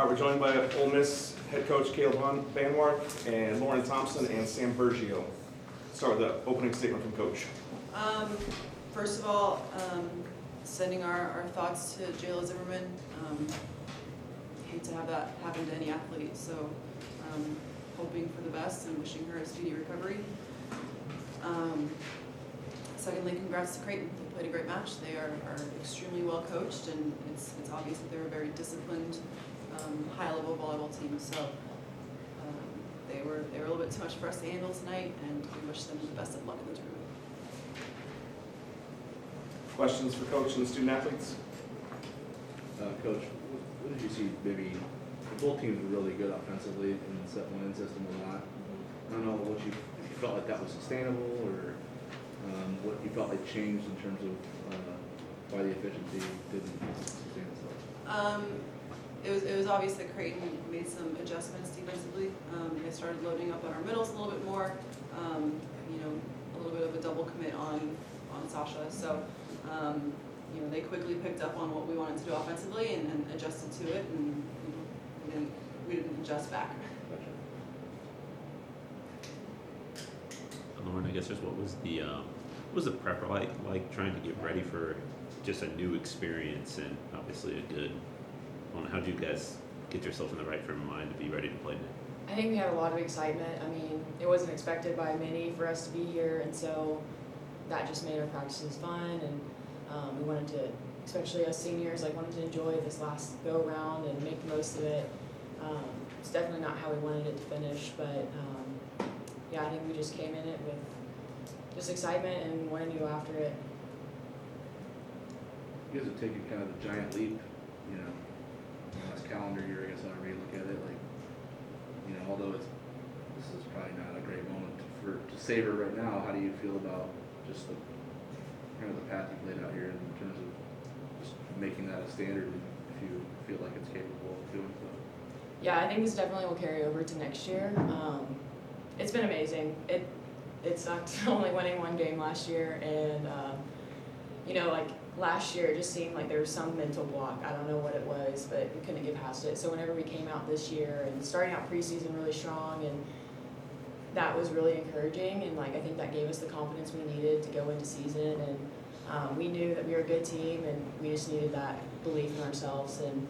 We're joined by Ole Miss head coach Caleb Banwart and Lauren Thompson and Sam Bergio. Start with the opening statement from Coach. First of all, sending our thoughts to Jayla Zimmerman. Hate to have that happen to any athlete, so hoping for the best and wishing her a speedy recovery. Secondly, congrats to Creighton. They played a great match. They are extremely well coached, and it's obvious that they're a very disciplined, high-level volleyball team. So they were a little bit too much for us to handle tonight, and we wish them the best of luck in the tournament. Questions for Coach and the student athletes? Coach, what did you see? Maybe both teams were really good offensively in the set one system a lot. I don't know if you felt like that was sustainable, or what you felt like changed in terms of why the efficiency didn't sustain itself. It was obvious that Creighton made some adjustments defensively. They started loading up on our middles a little bit more. A little bit of a double commit on Sasha. So they quickly picked up on what we wanted to do offensively and adjusted to it, and we didn't adjust back. Gotcha. Lauren, I guess just what was the prep like trying to get ready for just a new experience and obviously a good one? How did you guys get yourself in the right frame of mind to be ready to play now? I think we had a lot of excitement. I mean, it wasn't expected by many for us to be here, and so that just made our practices fun, and we wanted to, especially us seniors, wanted to enjoy this last go around and make the most of it. It's definitely not how we wanted it to finish, but I think we just came in it with just excitement and wanted to go after it. You guys have taken kind of a giant leap, last calendar year, I guess, however you look at it. Although this is probably not a great moment to savor right now, how do you feel about just the kind of the path you've laid out here in terms of just making that a standard, if you feel like it's capable of doing so? Yeah, I think this definitely will carry over to next year. It's been amazing. It sucked only winning one game last year, and last year it just seemed like there was some mental block. I don't know what it was, but we couldn't get past it. So whenever we came out this year and starting out preseason really strong, and that was really encouraging, and I think that gave us the confidence we needed to go into season, and we knew that we were a good team, and we just needed that belief in ourselves, and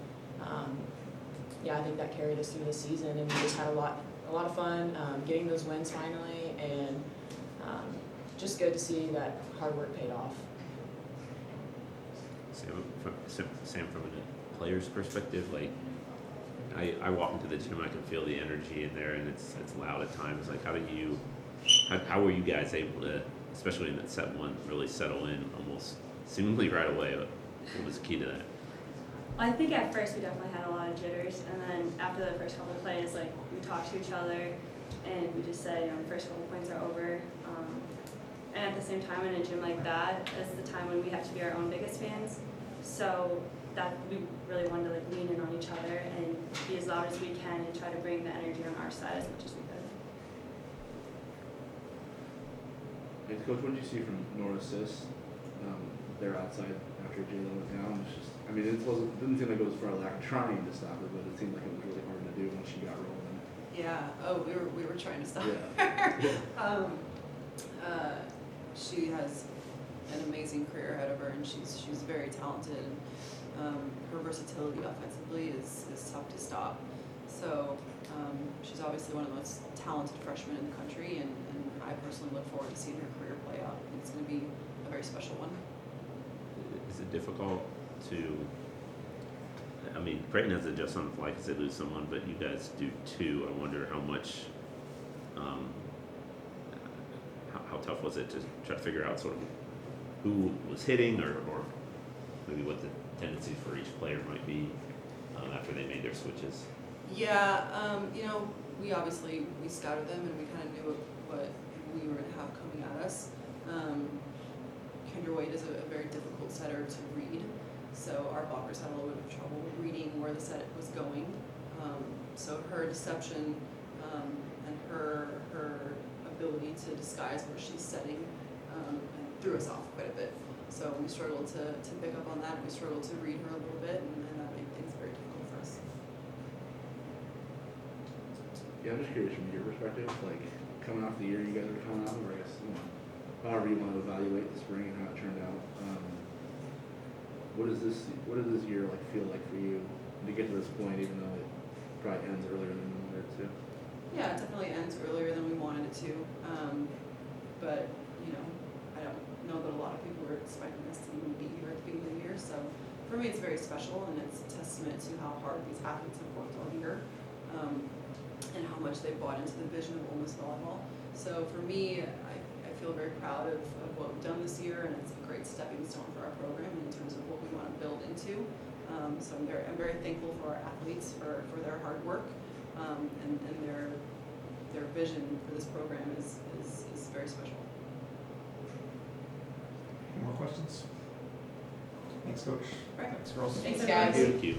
I think that carried us through the season, and we just had a lot of fun getting those wins finally, and just good to see that hard work paid off. Sam, from a player's perspective, I walk into the gym, I can feel the energy in there, and it's loud at times. How were you guys able to, especially in that set one, really settle in almost seemingly right away? What was the key to that? I think at first we definitely had a lot of jitters, and then after the first couple of plays, we talked to each other, and we just said, the first couple of points are over. And at the same time, in a gym like that, is the time when we have to be our own biggest fans. So that we really wanted to lean in on each other and be as loud as we can and try to bring the energy on our side as much as we could. Hey, Coach, what did you see from Nora's assist? They're outside after Jayla went down. It didn't seem like it was for a lack of trying to stop it, but it seemed like it was really hard to do once she got rolling. Yeah. Oh, we were trying to stop Yeah. her. She has an amazing career ahead of her, and she's very talented. And her versatility offensively is tough to stop. So she's obviously one of the most talented freshmen in the country, and I personally look forward to seeing her career play out. It's going to be a very special one. Is it difficult to? Creighton has to adjust on the fly because they lose someone, but you guys do too. I wonder how much. How tough was it to try to figure out sort of who was hitting, or maybe what the tendencies for each player might be after they made their switches? Yeah, we obviously scouted them, and we kind of knew what we were going to have coming at us. Kendra Wade is a very difficult setter to read, so our blockers had a little bit of trouble reading where the set was going. So her deception and her ability to disguise where she's setting threw us off quite a bit. So we struggled to pick up on that. We struggled to read her a little bit, and that made things very difficult for us. Yeah, I'm just curious from your perspective, like, coming off the year you guys are coming out of, or I guess, you know, however you want to evaluate the spring and how it turned out. What does this year like feel like for you to get to this point, even though it probably ends earlier than you wanted it to? Yeah, it definitely ends earlier than we wanted it to. But, you know, I don't know that a lot of people were expecting us to even be here at the beginning of the year. So for me, it's very special, and it's a testament to how hard these athletes have worked all year, and how much they've bought into the vision of Ole Miss volleyball. So for me, I feel very proud of what we've done this year, and it's a great stepping stone for our program in terms of what we want to build into. So I'm very thankful for our athletes for their hard work, and their vision for this program is very special. Any more questions? Thanks, Coach. Right. Thanks, girls. Thanks, everyone. guys. Thank you.